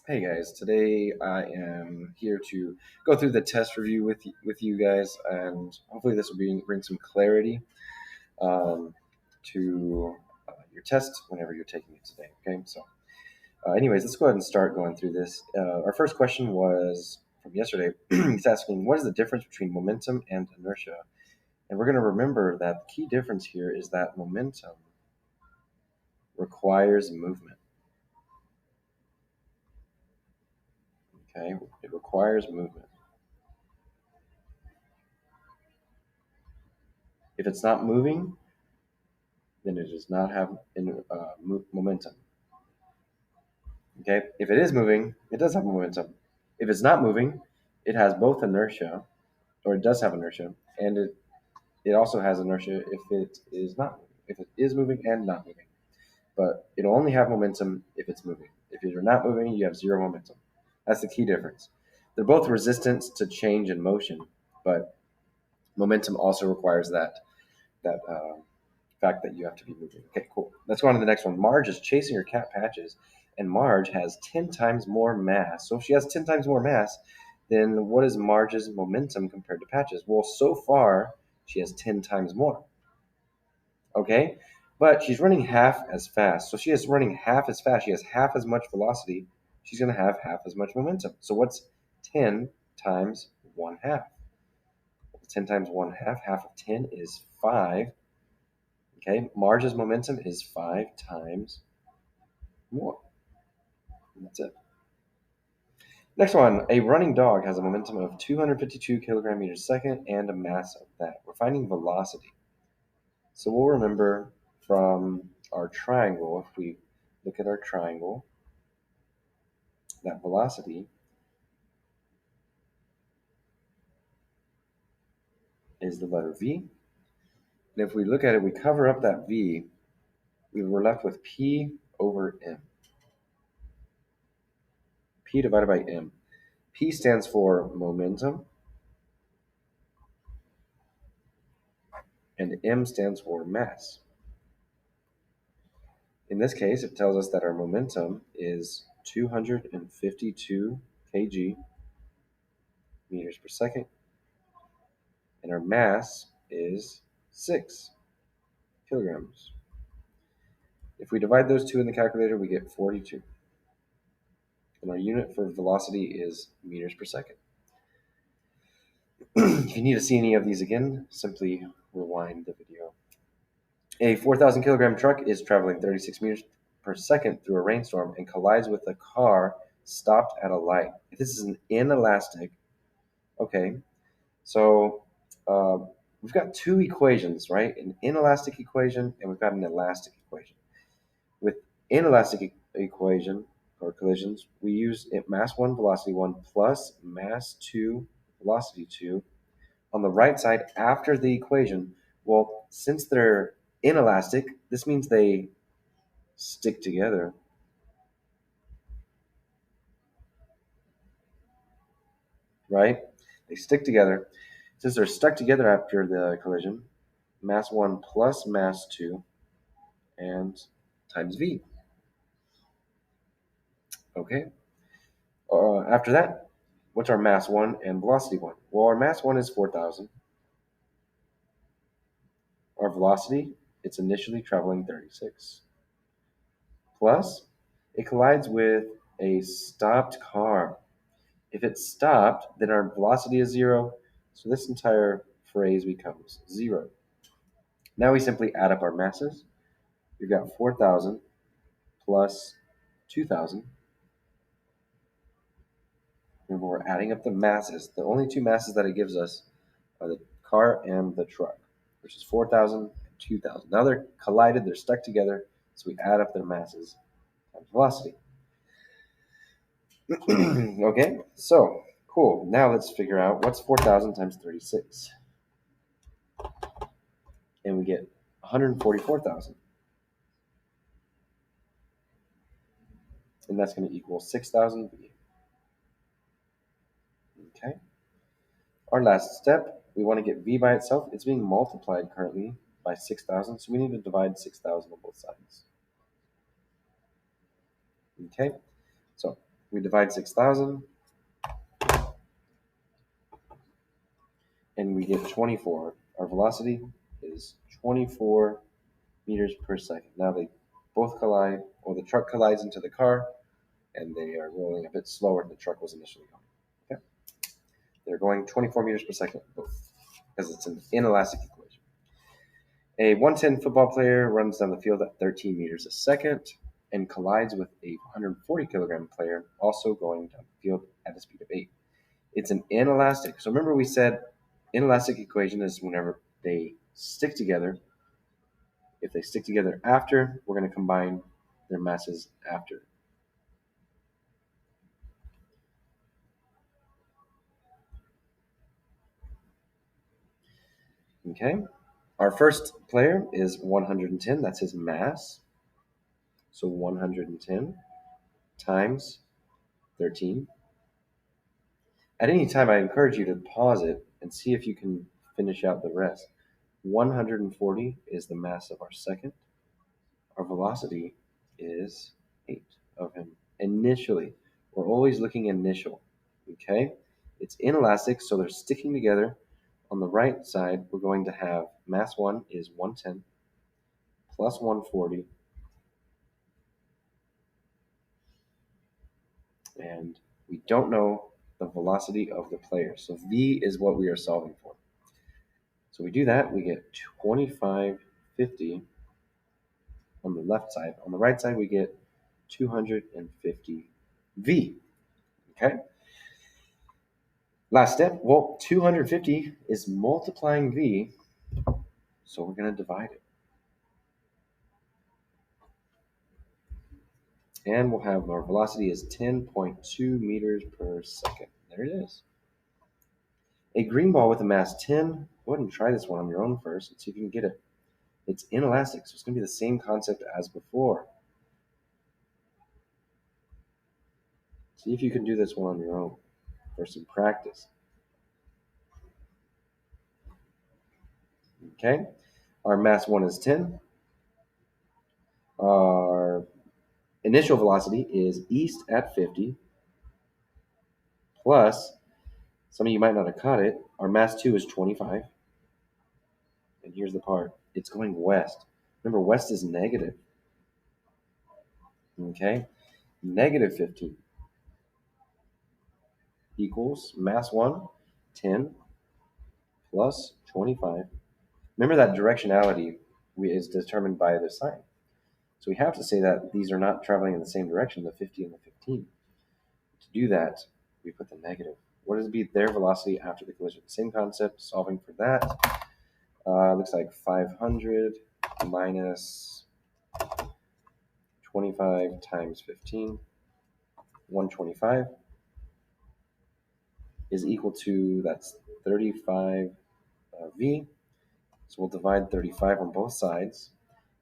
Hey guys, today I am here to go through the test review with you guys, and hopefully this will bring some clarity um, to your test whenever you're taking it today. Okay, so anyways, let's go ahead and start going through this. Our first question was from yesterday. It's asking, what is the difference between momentum and inertia? And we're going to remember that the key difference here is that momentum requires movement. Okay, it requires movement. If it's not moving, then it does not have momentum. Okay, if it is moving, it does have momentum. If it's not moving, it has both inertia, or it does have inertia, and it also has inertia if it is not moving, if it is moving and not moving. But it'll only have momentum if it's moving. If you're not moving, you have zero momentum. That's the key difference. They're both resistant to change in motion, but momentum also requires that fact that you have to be moving. Okay, cool. Let's go on to the next one. Marge is chasing her cat Patches, and Marge has 10 times more mass. So if she has 10 times more mass, then what is Marge's momentum compared to Patches? Well, so far, she has 10 times more. Okay? But she's running half as fast. So she is running half as fast. She has half as much velocity. She's going to have half as much momentum. So what's 10 times 1 half? 10 times 1 half, half of 10 is 5. Okay, Marge's momentum is 5 times more. And that's it. Next one, a running dog has a momentum of 252 kilogram meters a second and a mass of that. We're finding velocity. So we'll remember from our triangle, if we look at our triangle, that velocity is the letter V. And if we look at it, we cover up that V, we're left with P over M. P divided by M. P stands for momentum, and M stands for mass. In this case, it tells us that our momentum is 252 kg meters per second, and our mass is 6 kilograms. If we divide those two in the calculator, we get 42. And our unit for velocity is meters per second. If you need to see any of these again, simply rewind the video. A 4,000 kilogram truck is traveling 36 meters per second through a rainstorm and collides with a car stopped at a light. If this is an inelastic, okay, so uh, we've got two equations, right? An inelastic equation and we've got an elastic equation. With inelastic equation or collisions, we use mass 1, velocity 1 plus mass 2, velocity 2 on the right side after the equation. Well, since they're inelastic, this means they stick together. Right? They stick together. Since they're stuck together after the collision, mass 1 plus mass 2 and times v. Okay. After that, what's our mass 1 and velocity 1? Well, our mass 1 is 4,000. Our velocity, it's initially traveling 36. Plus, it collides with a stopped car. If it's stopped, then our velocity is 0. So this entire phrase becomes 0. Now we simply add up our masses. We've got 4,000 plus 2,000. Remember, we're adding up the masses. The only two masses that it gives us are the car and the truck, which is 4,000 and 2,000. Now they're collided, they're stuck together, so we add up their masses times velocity. Okay, so cool. Now let's figure out what's 4,000 times 36. And we get 144,000. And that's going to equal 6,000 V. Okay. Our last step, we want to get V by itself. It's being multiplied currently by 6,000, so we need to divide 6,000 on both sides. Okay, so We divide 6,000, and we get 24. Our velocity is 24 meters per second. Now they both collide, or the truck collides into the car, and they are rolling a bit slower than the truck was initially going. Okay? They're going 24 meters per second, both, because it's an inelastic equation. A 110 football player runs down the field at 13 meters a second and collides with a 140 kilogram player also going down the field at a speed of 8. It's an inelastic. So remember we said inelastic equation is whenever they stick together. If they stick together after, we're going to combine their masses after. Okay, our first player is 110. That's his mass. So 110 times 13. At any time, I encourage you to pause it and see if you can finish out the rest. 140 is the mass of our second. Our velocity is 8 of him. Initially, we're always looking initial. Okay? It's inelastic, so they're sticking together. On the right side, we're going to have mass 1 is 110 plus 140, and we don't know the velocity of the player. So v is what we are solving for. So we do that, we get 2550 on the left side. On the right side, we get 250 v. Okay? Last step, well, 250 is multiplying v, so we're going to divide it. And we'll have our velocity is 10.2 meters per second. There it is. A green ball with a mass 10. Go ahead and try this one on your own first and see if you can get it. It's inelastic, so it's going to be the same concept as before. See if you can do this one on your own for some practice. Okay, our mass 1 is 10. Our initial velocity is east at 50 plus, some of you might not have caught it, our mass 2 is 25. And here's the part, it's going west. Remember, west is negative. Okay, negative 15 equals mass 1, 10 plus 25. Remember that directionality is determined by the sign. So we have to say that these are not traveling in the same direction, the 50 and the 15. To do that, we put the negative. What does it be their velocity after the collision? Same concept, solving for that. Looks like 500 minus 25 times 15, 125 is equal to, that's 35 v. So we'll divide 35 on both sides,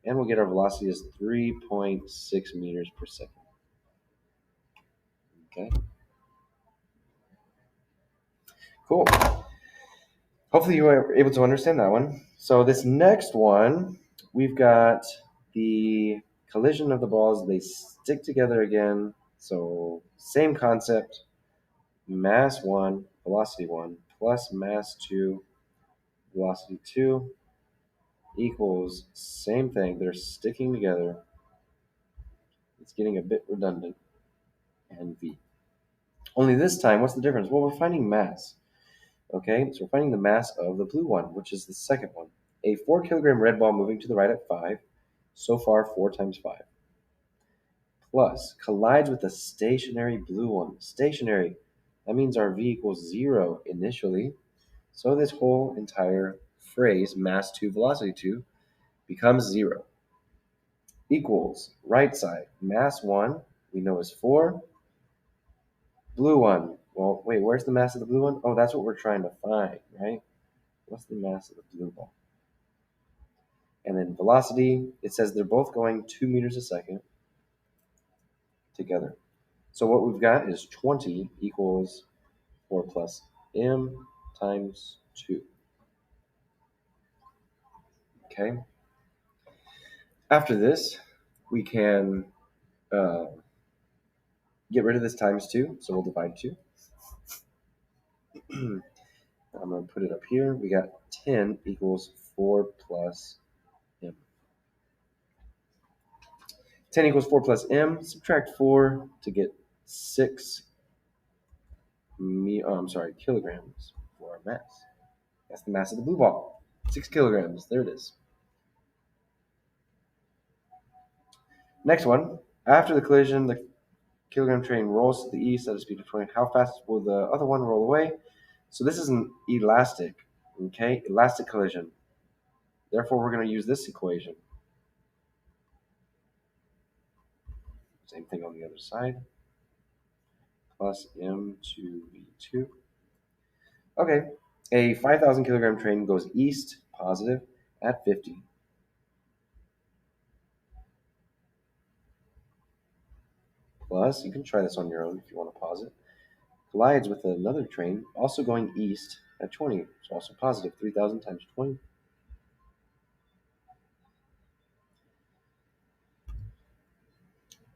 and we'll get our velocity as 3.6 meters per second. Okay. Cool. Hopefully you were able to understand that one. So this next one, we've got the collision of the balls. They stick together again. So same concept, mass 1, velocity 1, plus mass 2, velocity 2, equals same thing. They're sticking together. It's getting a bit redundant. And v. Only this time, what's the difference? Well, we're finding mass. Okay, so we're finding the mass of the blue one, which is the second one. A 4 kilogram red ball moving to the right at 5, so far 4 times 5, plus collides with a stationary blue one. Stationary, that means our v equals 0 initially. So this whole entire phrase, mass 2, velocity 2, becomes 0. Equals, right side, mass 1, we know is 4. Blue one, well, wait, where's the mass of the blue one? Oh, that's what we're trying to find, right? What's the mass of the blue ball? And then velocity, it says they're both going 2 meters a second together. So what we've got is 20 equals 4 plus m times 2. Okay. After this, we can get rid of this times 2, so we'll divide 2. I'm going to put it up here. We got 10 equals 4 plus m. 10 equals 4 plus m. Subtract 4 to get 6 kilograms for our mass. That's the mass of the blue ball. 6 kilograms. There it is. Next one. After the collision, the kilogram train rolls to the east at a speed of 20. How fast will the other one roll away? So this is an elastic, okay? Elastic collision. Therefore, we're going to use this equation. Same thing on the other side. Plus m2v2. Okay, a 5,000 kilogram train goes east, positive, at 50. Plus, you can try this on your own if you want to pause it. Collides with another train, also going east, at 20. It's also positive, 3,000 times 20.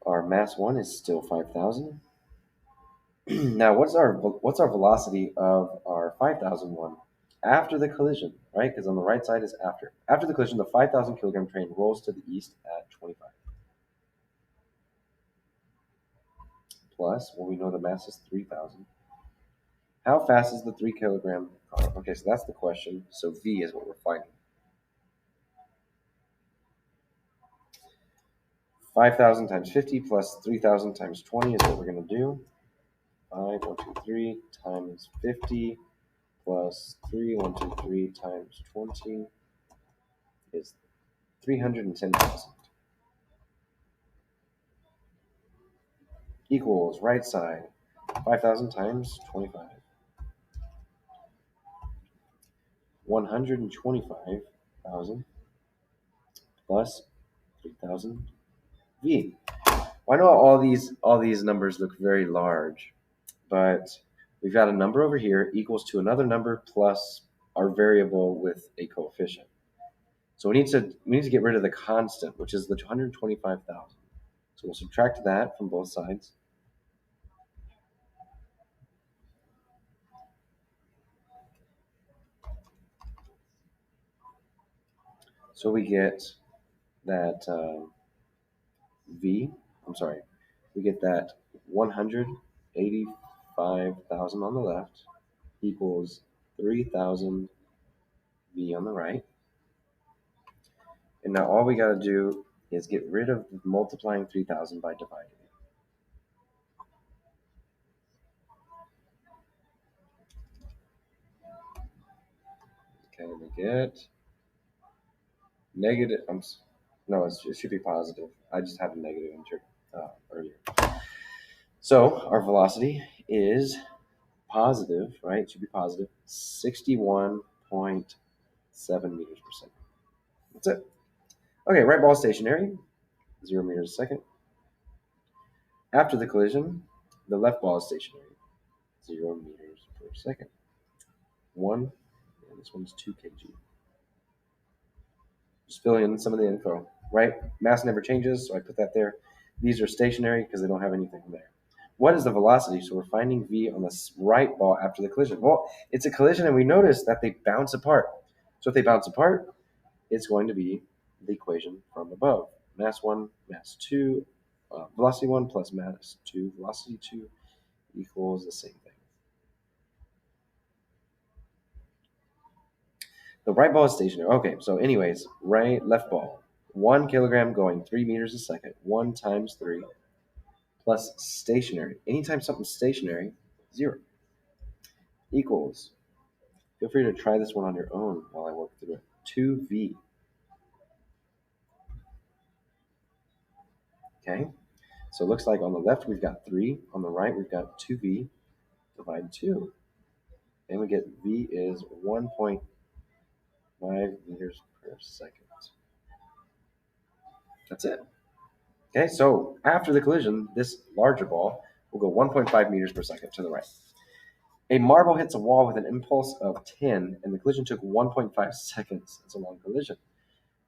Our mass 1 is still 5,000. Now, what's our velocity of our 5,000 one? After the collision, right? Because on the right side is after. After the collision, the 5,000 kilogram train rolls to the east at 25. Plus, well, we know the mass is 3,000. How fast is the 3 kilogram car? Okay, so that's the question. So V is what we're finding. 5,000 times 50 plus 3,000 times 20 is what we're going to do. 3 times 50 plus 3, 3 times 20 is 310,000. Equals right side 5,000 times 25. 125,000 plus 3,000 V. Well, I know all these numbers look very large, but we've got a number over here equals to another number plus our variable with a coefficient. So we need to get rid of the constant, which is the 225,000. So we'll subtract that from both sides. So we get that we get that 185,000 on the left equals 3,000 V on the right. And now all we got to do is get rid of multiplying 3,000 by dividing it. Okay, we get negative, no, it should be positive. I just had a negative entered earlier. So our velocity is positive, right? It should be positive, 61.7 meters per second. That's it. Okay, right ball stationary, 0 meters a second. After the collision, the left ball is stationary, 0 meters per second. 1, and this one's 2 kg. Just fill in some of the info, right? Mass never changes, so I put that there. These are stationary because they don't have anything there. What is the velocity? So we're finding V on the right ball after the collision. Well, it's a collision, and we notice that they bounce apart. So if they bounce apart, it's going to be the equation from above. Mass 1, mass 2, velocity 1 plus mass 2, velocity 2 equals the same thing. The right ball is stationary. Okay, so anyways, left ball. 1 kilogram going 3 meters a second. 1 times 3 plus stationary. Anytime something's stationary, 0 equals. Feel free to try this one on your own while I work through it. 2V. Okay, so it looks like on the left we've got 3. On the right we've got 2V. Divide 2. And we get V is 1.5 meters per second. That's it. Okay, so after the collision, this larger ball will go 1.5 meters per second to the right. A marble hits a wall with an impulse of 10, and the collision took 1.5 seconds. It's a long collision.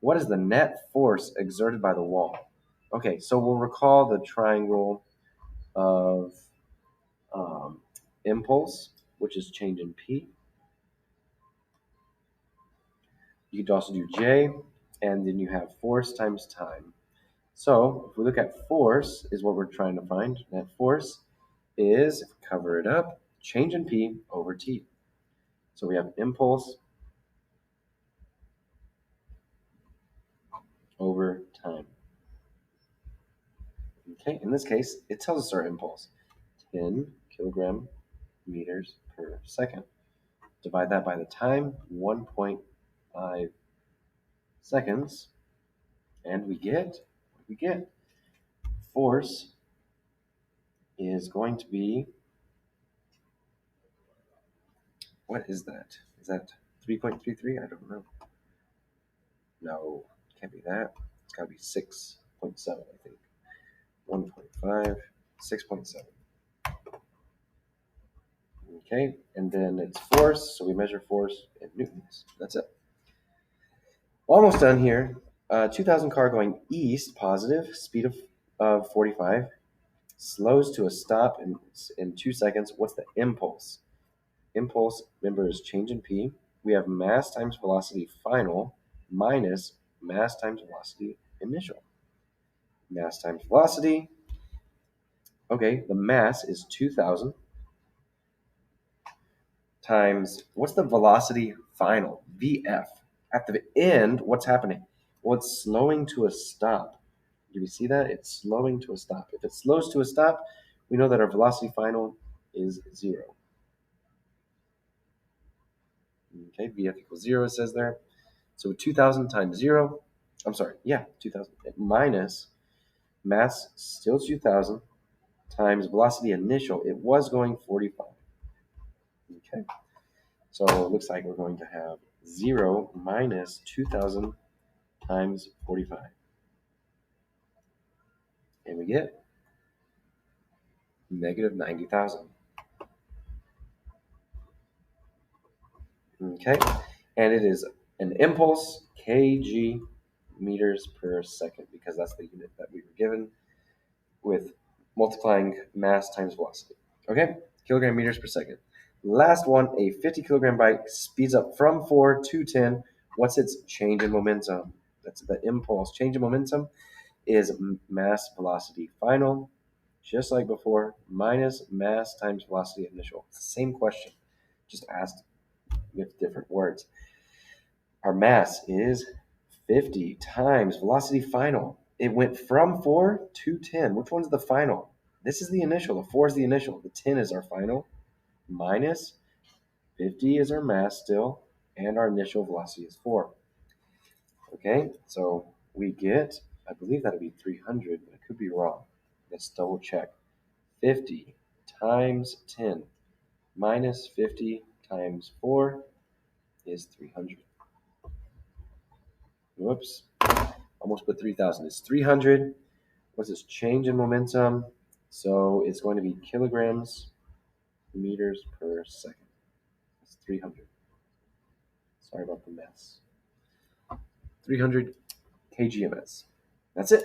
What is the net force exerted by the wall? Okay, so we'll recall the triangle of impulse, which is change in P. You could also do J, and then you have force times time. So if we look at force is what we're trying to find. That force is, if we cover it up, change in P over T. So we have impulse over time. Okay, in this case, it tells us our impulse, 10 kilogram meters per second. Divide that by the time, 1.5 seconds, and we get force is going to be, what is that? Is that 3.33? I don't know. No, can't be that. It's got to be 6.7, I think. 1.5, 6.7. Okay, and then it's force, so we measure force in newtons. That's it. Almost done here. 2000 car going east, positive, speed of 45, slows to a stop in 2 seconds. What's the impulse? Impulse, remember, is change in P. We have mass times velocity final minus mass times velocity initial. Mass times velocity. Okay, the mass is 2000 times, what's the velocity final? VF. At the end, what's happening? Well, it's slowing to a stop. Do we see that? It's slowing to a stop. If it slows to a stop, we know that our velocity final is 0. Okay, VF equals 0, it says there. So 2000 times 0, 2000 minus mass, still 2000, times velocity initial. It was going 45. Okay, so it looks like we're going to have 0 minus 2000 times 45. And we get negative 90,000. Okay, and it is an impulse, kg meters per second, because that's the unit that we were given with multiplying mass times velocity. Okay, kilogram meters per second. Last one, a 50 kilogram bike speeds up from 4 to 10. What's its change in momentum? That's the impulse. Change in momentum is mass velocity final, just like before, minus mass times velocity initial. It's the same question, just asked with different words. Our mass is 50 times velocity final. It went from 4 to 10. Which one's the final? This is the initial. The 4 is the initial. The 10 is our final. Minus 50 is our mass still. And our initial velocity is 4. Okay, so we get, I believe that would be 300, but I could be wrong. Let's double check. 50 times 10 minus 50 times 4 is 300. Whoops. Almost put 3,000. It's 300. What's this change in momentum? So it's going to be kilograms meters per second. It's 300. Sorry about the mess. 300 kgms. That's it.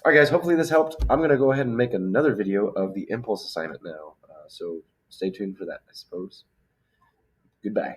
All right, guys. Hopefully this helped. I'm going to go ahead and make another video of the impulse assignment now. So stay tuned for that, I suppose. Goodbye.